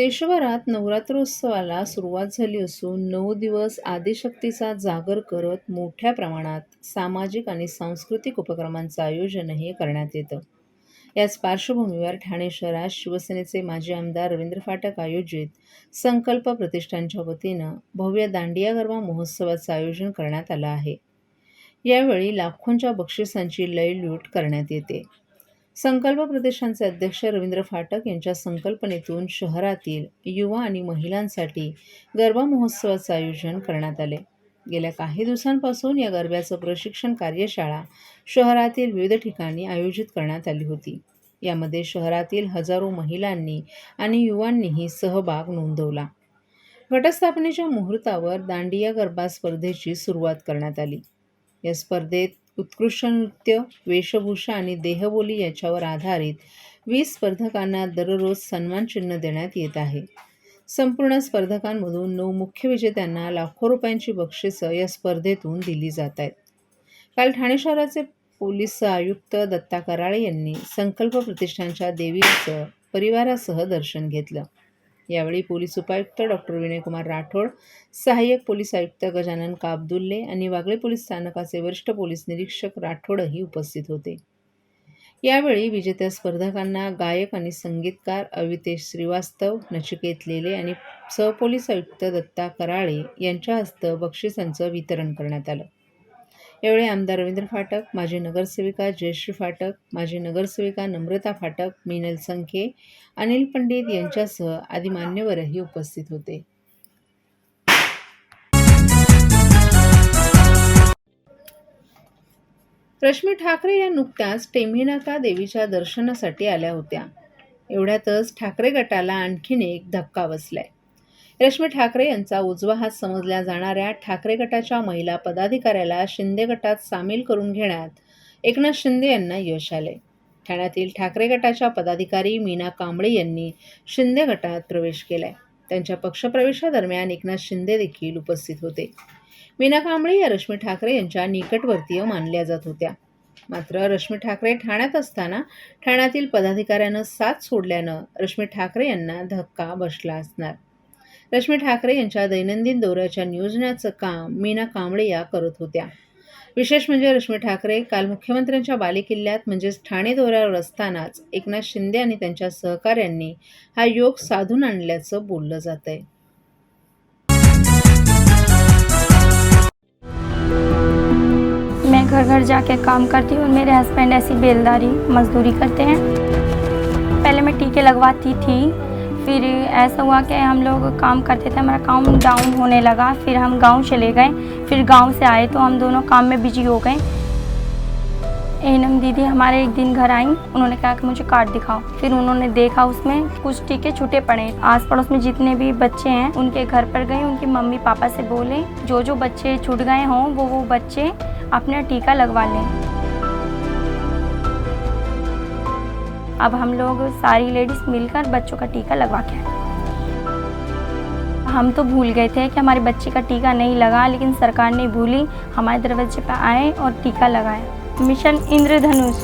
देशभरात नवरात्रोत्सवाला सुरुवात झाली असून 9 दिवस आदिशक्तीचा जागर करत मोठ्या प्रमाणात सामाजिक आणि सांस्कृतिक उपक्रमांचं आयोजनही करण्यात येतं. याच पार्श्वभूमीवर ठाणे शहरात शिवसेनेचे माजी आमदार रवींद्र फाटक आयोजित संकल्प प्रतिष्ठानच्या वतीनं भव्य दांडिया गरबा महोत्सवाचं आयोजन करण्यात आलं आहे. यावेळी लाखोंच्या बक्षिसांची लयलूट करण्यात येते. संकल्प प्रतिष्ठानचे अध्यक्ष रवींद्र फाटक यांच्या संकल्पनेतून शहरातील युवा आणि महिलांसाठी गरबा महोत्सवाचं आयोजन करण्यात आले. गेल्या काही दिवसांपासून या गरब्याचं प्रशिक्षण कार्यशाळा शहरातील विविध ठिकाणी आयोजित करण्यात आली होती. यामध्ये शहरातील हजारो महिलांनी आणि युवांनीही सहभाग नोंदवला. घटस्थापनेच्या मुहूर्तावर दांडिया गरबा स्पर्धेची सुरुवात करण्यात आली. या स्पर्धेत उत्कृष्ट नृत्य, वेशभूषा आणि देहबोली याच्यावर आधारित 20 स्पर्धकांना दररोज सन्मानचिन्ह देण्यात येत आहे. संपूर्ण स्पर्धकांमधून 9 मुख्य विजेत्यांना लाखो रुपयांची बक्षिसं या स्पर्धेतून दिली जात आहेत. काल ठाणे शहराचे पोलीस आयुक्त दत्ता कराळे यांनी संकल्प प्रतिष्ठानच्या देवीचं परिवारासह दर्शन घेतलं. यावेळी पोलीस उपायुक्त डॉक्टर विनयकुमार राठोड, सहाय्यक पोलीस आयुक्त गजानन काबदुल्ले आणि वागळे पोलीस स्थानकाचे वरिष्ठ पोलीस निरीक्षक राठोडही उपस्थित होते. यावेळी विजेत्या स्पर्धकांना गायक आणि संगीतकार अवितेश श्रीवास्तव, नचिकेत लेले आणि सहपोलीस आयुक्त दत्ता कराळे यांच्या हस्ते बक्षिसांचं वितरण करण्यात आलं. यावेळी आमदार रवींद्र फाटक, माजी नगरसेविका जयश्री फाटक, माजी नगरसेविका नम्रता फाटक, मीनल संखे, अनिल पंडित यांच्यासह आदी मान्यवरही उपस्थित होते. रश्मी ठाकरे या नुकत्याच टेंभीनाका देवीच्या दर्शनासाठी आल्या होत्या. एवढ्यातच ठाकरे गटाला आणखीन एक धक्का बसलाय. रश्मी ठाकरे यांचा उजवा हात समजल्या जाणाऱ्या ठाकरे गटाच्या महिला पदाधिकाऱ्याला शिंदे गटात सामील करून घेण्यात एकनाथ शिंदे यांना यश आले. ठाण्यातील ठाकरे गटाच्या पदाधिकारी मीना कांबळे यांनी शिंदे गटात प्रवेश केलाय. त्यांच्या पक्षप्रवेशादरम्यान एकनाथ शिंदे देखील उपस्थित होते. मीना कांबळे या रश्मी ठाकरे यांच्या निकटवर्तीय मानल्या जात होत्या. मात्र रश्मी ठाकरे ठाण्यात असताना ठाण्यातील पदाधिकाऱ्यानं साथ सोडल्यानं रश्मी ठाकरे यांना धक्का बसला असणार. रश्मी ठाकरे यांच्या दैनंदिन दौऱ्याच्या नियोजनाचं काम मीना कांबळे या करत होत्या. विशेष म्हणजे रश्मी ठाकरे काल मुख्यमंत्र्यांच्या बालेकिल्ल्यात म्हणजेच ठाणे दौऱ्यावर असतानाच एकनाथ शिंदे आणि त्यांच्या सहकाऱ्यांनी हा योग साधून आणल्याचं बोललं जातंय. मैं घर घर जाके काम करती हूँ। मेरे हस्बैंड ऐसी बेलदारी मजदूरी करते हैं। पहले मैं टीके लगवाती थी, फिर ऐसा हुआ कि हम लोग काम करते थे, हमारा काम डाउन होने लगा। फिर हम गांव चले गए, फिर गांव से आए तो हम दोनों काम में बिजी हो गए। एनम दीदी हमारे एक दिन घर आई, उन्होंने कहा कि मुझे कार्ड दिखाओ। फिर उन्होंने देखा, उसमें कुछ टीके छूटे पड़े। आस पड़ोस में जितने भी बच्चे हैं उनके घर पर गए, उनके मम्मी पापा से बोले जो जो बच्चे छूट गए हों वो बच्चे अपना टीका लगवा लें। अब हम लोग सारी लेडीज मिलकर बच्चों का टीका लगवा के आए। हम तो भूल गए थे कि हमारी बच्ची का टीका नहीं लगा, लेकिन सरकार नहीं भूली, हमारे दरवाजे पर आए और टीका लगाया। मिशन इंद्रधनुष।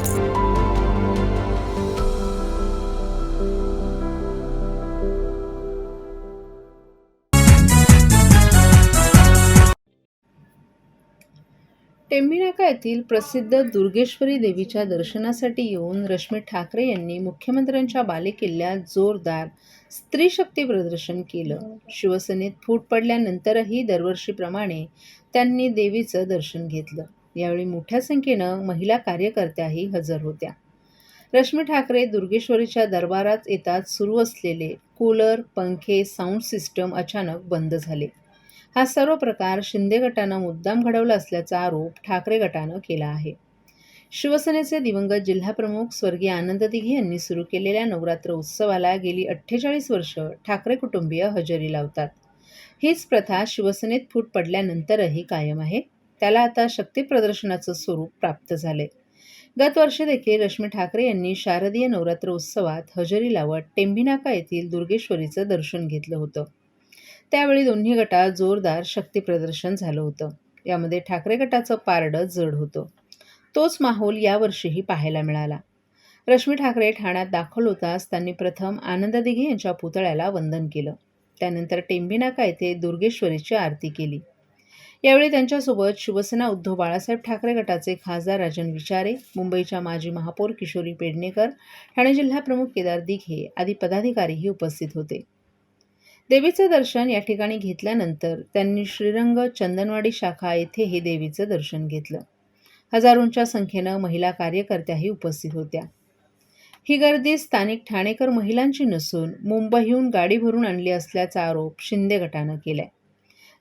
टेंभीनाका येथील प्रसिद्ध दुर्गेश्वरी देवीच्या दर्शनासाठी येऊन रश्मी ठाकरे यांनी मुख्यमंत्र्यांच्या बालेकिल्ल्यात जोरदार स्त्रीशक्ती प्रदर्शन केलं. शिवसेनेत फूट पडल्यानंतरही दरवर्षीप्रमाणे त्यांनी देवीचं दर्शन घेतलं. यावेळी मोठ्या संख्येनं महिला कार्यकर्त्याही हजर होत्या. रश्मी ठाकरे दुर्गेश्वरीच्या दरबारात येताच सुरू असलेले कूलर, पंखे, साऊंड सिस्टम अचानक बंद झाले. हा सर्व प्रकार शिंदे गटानं मुद्दाम घडवला असल्याचा आरोप ठाकरे गटानं केला आहे. शिवसेनेचे दिवंगत जिल्हाप्रमुख स्वर्गीय आनंद दिघे यांनी सुरू केलेल्या नवरात्र उत्सवाला गेली 48 वर्ष ठाकरे कुटुंबीय हजेरी लावतात. हीच प्रथा शिवसेनेत फूट पडल्यानंतरही कायम आहे. त्याला आता शक्ती प्रदर्शनाचं स्वरूप प्राप्त झाले. गत वर्षी देखील रश्मी ठाकरे यांनी शारदीय नवरात्र उत्सवात हजेरी लावत टेंभीनाका येथील दुर्गेश्वरीचं दर्शन घेतलं होतं. त्यावेळी दोन्ही गटात जोरदार शक्ती प्रदर्शन झालं होतं. यामध्ये ठाकरे गटाचं पारडं जड होतं. तोच माहोल यावर्षीही पाहायला मिळाला. रश्मी ठाकरे ठाण्यात दाखल होताच त्यांनी प्रथम आनंद दिघे यांच्या पुतळ्याला वंदन केलं. त्यानंतर टेंभी नाका येथे दुर्गेश्वरीची आरती केली. यावेळी त्यांच्यासोबत शिवसेना उद्धव बाळासाहेब ठाकरे गटाचे खासदार राजन विचारे, मुंबईच्या माजी महापौर किशोरी पेडणेकर, ठाणे जिल्हा प्रमुख केदार दिघे आदी पदाधिकारीही उपस्थित होते. देवीचं दर्शन या ठिकाणी घेतल्यानंतर त्यांनी श्रीरंग चंदनवाडी शाखा येथेही देवीचं दर्शन घेतलं. हजारोंच्या संख्येनं महिला कार्यकर्त्याही उपस्थित होत्या. ही गर्दी स्थानिक ठाणेकर महिलांची नसून मुंबईहून गाडी भरून आणली असल्याचा आरोप शिंदे गटानं केलाय.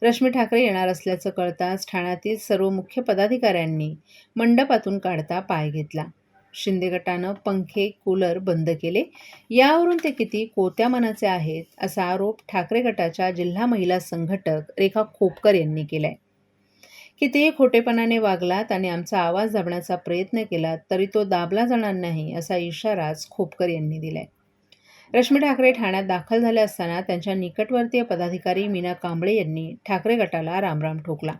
रश्मी ठाकरे येणार असल्याचं कळताच ठाण्यातील सर्व मुख्य पदाधिकाऱ्यांनी मंडपातून काढता पाय घेतला. शिंदे गटानं पंखे, कूलर बंद केले. यावरून ते किती कोत्या मनाचे आहेत असा आरोप ठाकरे गटाच्या जिल्हा महिला संघटक रेखा खोपकर यांनी केलाय. कितीही खोटेपणाने वागलात आणि आमचा आवाज दाबण्याचा प्रयत्न केला तरी तो दाबला जाणार नाही असा इशाराच खोपकर यांनी दिलाय. रश्मी ठाकरे ठाण्यात दाखल झाले असताना त्यांच्या निकटवर्तीय पदाधिकारी मीना कांबळे यांनी ठाकरे गटाला रामराम ठोकला.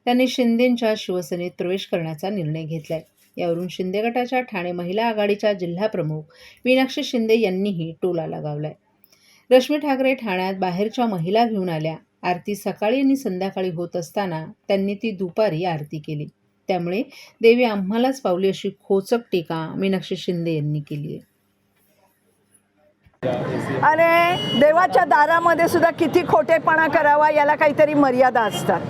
त्यांनी शिंदेंच्या शिवसेनेत प्रवेश करण्याचा निर्णय घेतलाय. यावरून शिंदे गटाच्या ठाणे महिला आघाडीच्या जिल्हाप्रमुख मीनाक्षी शिंदे यांनीही टोला लगावलाय. रश्मी ठाकरे ठाण्यात बाहेरच्या महिला घेऊन आल्या. आरती सकाळी आणि संध्याकाळी होत असताना त्यांनी ती दुपारी आरती केली. त्यामुळे देवी आम्हालाच पावली अशी खोचक टीका मीनाक्षी शिंदे यांनी केली आहे. अरे देवाच्या दारामध्ये सुद्धा किती खोटेपणा करावा याला काहीतरी मर्यादा असतात.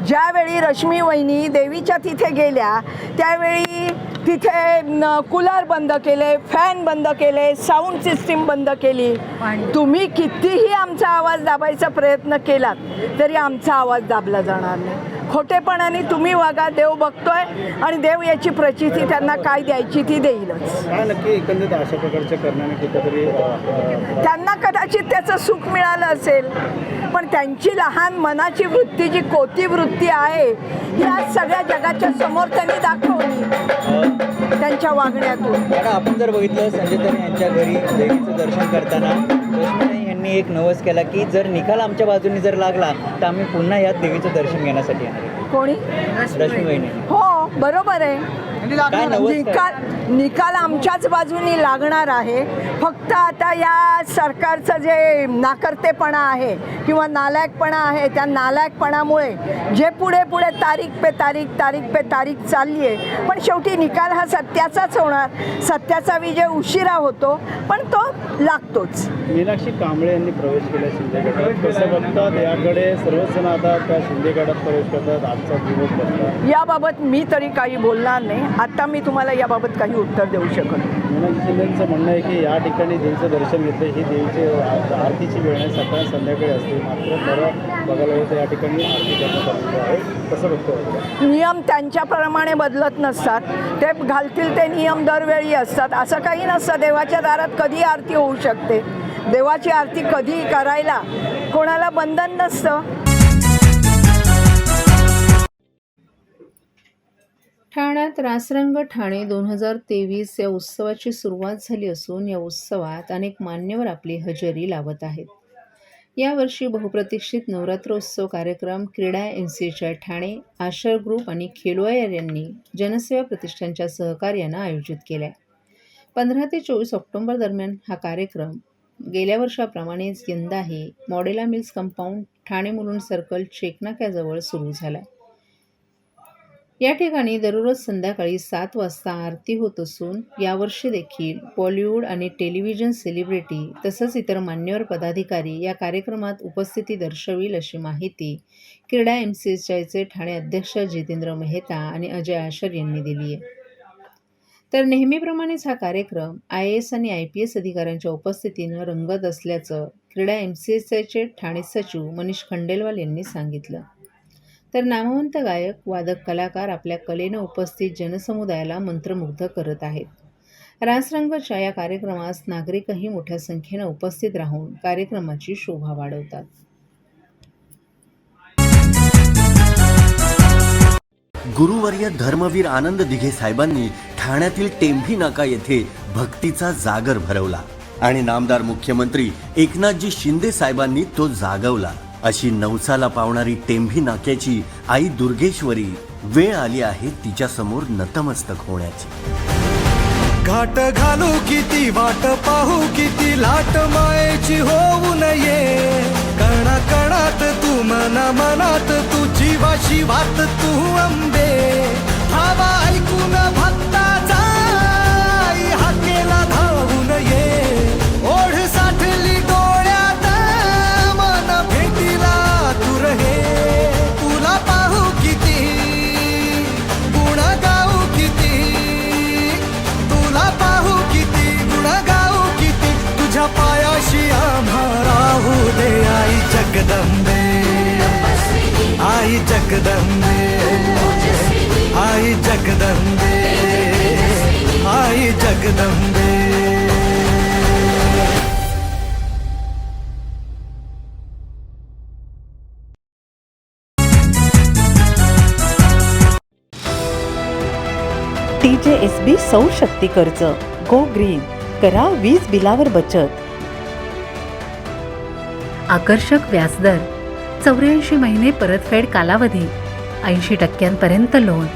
ज्यावेळी रश्मी वहिनी देवीच्या तिथे गेल्या त्यावेळी तिथे कूलर बंद केले, फॅन बंद केले, साऊंड सिस्टीम बंद केली. तुम्ही कितीही आमचा आवाज दाबायचा प्रयत्न केलात तरी आमचा आवाज दाबला जाणार नाही. खोटेपणाने तुम्ही वागा, देव बघतोय आणि देव याची प्रचिती त्यांना काय द्यायची ती देईलच. नक्की एकंदरीत अशा प्रकारच्या कारणाने कुठेतरी त्यांना कदाचित त्याचं सुख मिळालं असेल, पण त्यांची लहान मनाची वृत्ती जी कोती वृत्ती आहे ही आज सगळ्या जगाच्या समोर त्यांनी दाखवली त्यांच्या वागण्यातून. आपण जर बघितलं संजय दत्त यांच्या घरी देवीचं दर्शन करताना रश्मीताई यांनी एक नवस केला की जर निकाल आमच्या बाजूने जर लागला तर आम्ही पुन्हा यात देवीचं दर्शन घेण्यासाठी येणार. कोणी? रश्मी वहिनी. हो, बरोबर आहे. निकाल आमच्याच बाजूनी लागणार आहे. फक्त आता या सरकारचं जे नाकर्तेपणा आहे किंवा नालायकपणा आहे त्या नालायकपणामुळे जे पुढे पुढे तारीख पे तारीख चालली आहे, पण शेवटी निकाल हा सत्याचाच होणार. सत्याचा विजय उशिरा होतो पण तो लागतोच. मीनाक्षी कांबळे यांनी प्रवेश केला शिंदे गटात. कसं बघतात याकडे सर्वच जण आता त्या शिंदे गटात प्रवेश करतात, आजचा दिवस बघतात. याबाबत मी तरी काही बोलणार नाही. आता मी तुम्हाला याबाबत काही उत्तर देऊ शकत नाही. मीनाक्षी शिंदेंचं म्हणणं आहे की या ठिकाणी देवीचं दर्शन घेतलं ही देवीची आरतीची वेळ आहे, सकाळ संध्याकाळी असते. मात्र बरं बघायला होतं या ठिकाणी आरती करण्यात आलेली आहे. कसं बघतो? नियम त्यांच्याप्रमाणे बदलत नसतात. ते घालतील ते नियम दरवेळी असतात. असं काही नसतं. देवाच्या दारात कधी आरती होऊ शकते. देवाची आरती कधी करायला कोणाला बंधन नसतं. ठाण्यात रासरंग ठाणे 2023 या उत्सवाची सुरुवात झाली असून या उत्सवात अनेक मान्यवर आपली हजेरी लावत आहेत. यावर्षी बहुप्रतीक्षित नवरात्रोत्सव कार्यक्रम क्रीडा MCHI ठाणे, आशर ग्रुप आणि खेलोयर यांनी जनसेवा प्रतिष्ठानच्या सहकार्यानं आयोजित केला. 15 ते 24 ऑक्टोबर दरम्यान हा कार्यक्रम गेल्या वर्षाप्रमाणेच यंदाही Modella mills compound, Thane Mulund circle, चेकनाक्याजवळ सुरू झाला. या ठिकाणी दररोज संध्याकाळी 7 वाजता आरती होत असून यावर्षी देखील बॉलिवूड आणि टेलिव्हिजन सेलिब्रिटी तसंच इतर मान्यवर पदाधिकारी या कार्यक्रमात उपस्थिती दर्शविल अशी माहिती क्रीडा MCHIचे ठाणे अध्यक्ष जितेंद्र मेहता आणि अजय आशर यांनी दिली आहे. तर नेहमीप्रमाणेच हा कार्यक्रम IAS आणि IPS अधिकाऱ्यांच्या उपस्थितीनं रंगत असल्याचं क्रीडा MCHIचे ठाणे सचिव मनीष खंडेलवाल यांनी सांगितलं. तर नामवंत गायक, वादक, कलाकार आपल्या कलेनं उपस्थित जनसमुदायाला मंत्रमुग्ध करत आहेत. रासरंगच्या या कार्यक्रमास नागरिकही मोठ्या संख्येनं उपस्थित राहून कार्यक्रमाची शोभा वाढवतात. गुरुवर्य धर्मवीर आनंद दिघे साहेबांनी ठाण्यातील टेंभी नाका येथे भक्तीचा जागर भरवला आणि नामदार मुख्यमंत्री एकनाथजी शिंदे साहेबांनी तो जागवला. अशी नवसाला पावणारी टेंभी नाक्याची आई दुर्गेश्वरी वेळ आली आहे तिच्या समोर नतमस्तक होण्याची. घाट घालू किती वाट पाहू किती लाट मायेची होऊ नये कणा कणात तू मना मनात तू जीवाशी वात तू अंबे धावा ऐकून भक्ताचा आई हाकेला धावून ये ओढ साठली डोळ्यात मन भेटीला तू रहे तुला पाहू किती गुण गाऊ किती तुला पाहू किती गुण गाऊ किती तुझ्या पायाशी आम्हा राहू दे आई जगदंबे आई जगदंबे आई जगदंबे आई जगदंबे TJSB सौर शक्ती कर्ज गो ग्रीन करा वीज बिलावर बचत. आकर्षक व्याजदर, 84 महिने परतफेड कालावधी, 80% लोन,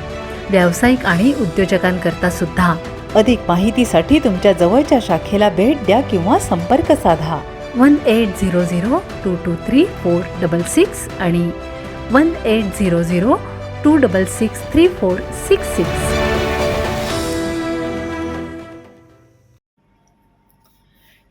व्यावसायिक आणि उद्योजकांकरता सुद्धा. अधिक माहितीसाठी तुमच्या जवळच्या शाखेला भेट द्या किंवा संपर्क साधा. 1800-223-466 आणि 1800-266-3466.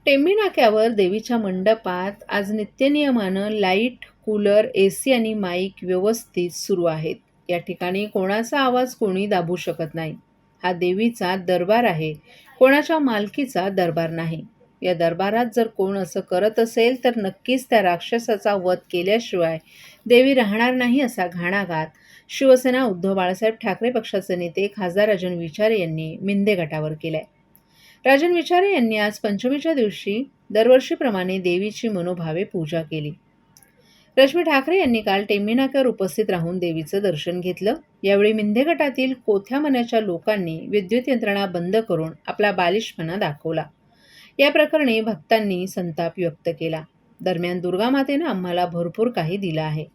टेंभी नाक्यावर देवीच्या मंडपात आज नित्यनियमानं लाईट, कूलर, AC आणि माईक व्यवस्थित सुरू आहेत. या ठिकाणी कोणाचा आवाज कोणी दाबू शकत नाही. हा देवीचा दरबार आहे, कोणाच्या मालकीचा दरबार नाही. या दरबारात जर कोण असं करत असेल तर नक्कीच त्या राक्षसाचा वध केल्याशिवाय देवी राहणार नाही असा घाणाघात शिवसेना उद्धव बाळासाहेब ठाकरे पक्षाचे नेते खासदार राजन विचारे यांनी मिंदे गटावर केलाय. राजन विचारे यांनी आज पंचमीच्या दिवशी दरवर्षीप्रमाणे देवीची मनोभावे पूजा केली. रश्मी ठाकरे यांनी काल टेंभी नाक्यावर उपस्थित राहून देवीचं दर्शन घेतलं. यावेळी मिंदे गटातील कोथ्या मनाच्या लोकांनी विद्युत यंत्रणा बंद करून आपला बालिशपणा दाखवला. या प्रकरणी भक्तांनी संताप व्यक्त केला. दरम्यान दुर्गा मातेनं आम्हाला भरपूर काही दिलं आहे,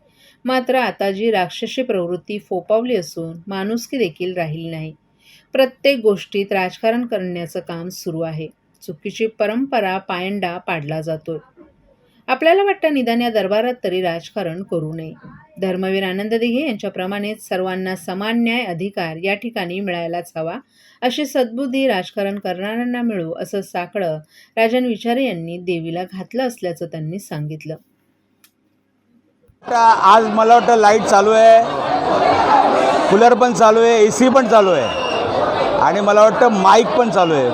मात्र आता जी राक्षसी प्रवृत्ती फोपावली असून माणुसकी देखील राहिली नाही. प्रत्येक गोष्टीत राजकारण करण्याचं काम सुरू आहे. चुकीची परंपरा पायंडा पाडला जातोय. आपल्याला वाटतं निदान या दरबारात तरी राजकारण करू नये. धर्मवीर आनंद दिघे यांच्याप्रमाणेच सर्वांना समान न्याय अधिकार या ठिकाणी मिळायलाच हवा, अशी सद्बुद्धी राजकारण करणाऱ्यांना मिळो असं साकडं राजन विचारे यांनी देवीला घातलं असल्याचं त्यांनी सांगितलं. आज मला वाटतं लाईट चालू आहे, कूलर पण चालू आहे, AC पण चालू आहे आणि मला वाटतं माईक पण चालू आहे.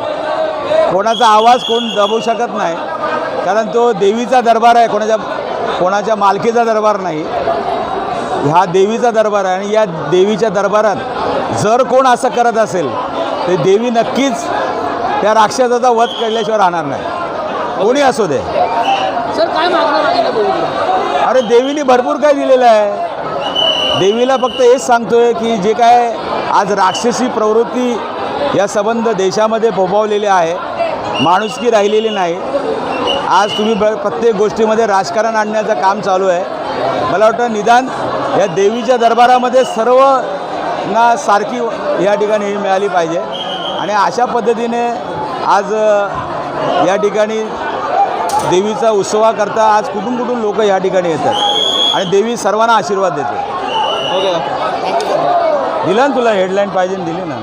कोणाचा आवाज कोण दबू शकत नाही, कारण तो देवीचा दरबार आहे, कोणाच्या मालकीचा दरबार नाही. हा देवीचा दरबार आहे आणि या देवीच्या दरबारात जर कोण असं करत असेल तर देवी नक्कीच त्या राक्षसाचा वध केल्याशिवाय राहणार नाही, कोणी असू दे. सर काय मागणं मागितलं? अरे देवीने भरपूर काय दिलेलं आहे. देवीला फक्त हेच सांगतोय की जे काय आज राक्षसी प्रवृत्ती या संबंध देशामध्ये फोफावलेली आहे, माणुसकी राहिलेली नाही. आज तुम्ही प्रत्येक गोष्टीमध्ये राजकारण आणण्याचं काम चालू आहे. मला वाटतं निदान या देवीच्या दरबारामध्ये सर्वांना सारखी या ठिकाणी मिळाली पाहिजे आणि अशा पद्धतीने आज या ठिकाणी देवीचा उत्सवाकरता आज कुठून कुठून लोक या ठिकाणी येतात आणि देवी सर्वांना आशीर्वाद देते. Okay, thank you sir. दिलं ना तुला हेडलाईन पाहिजे दिली ना.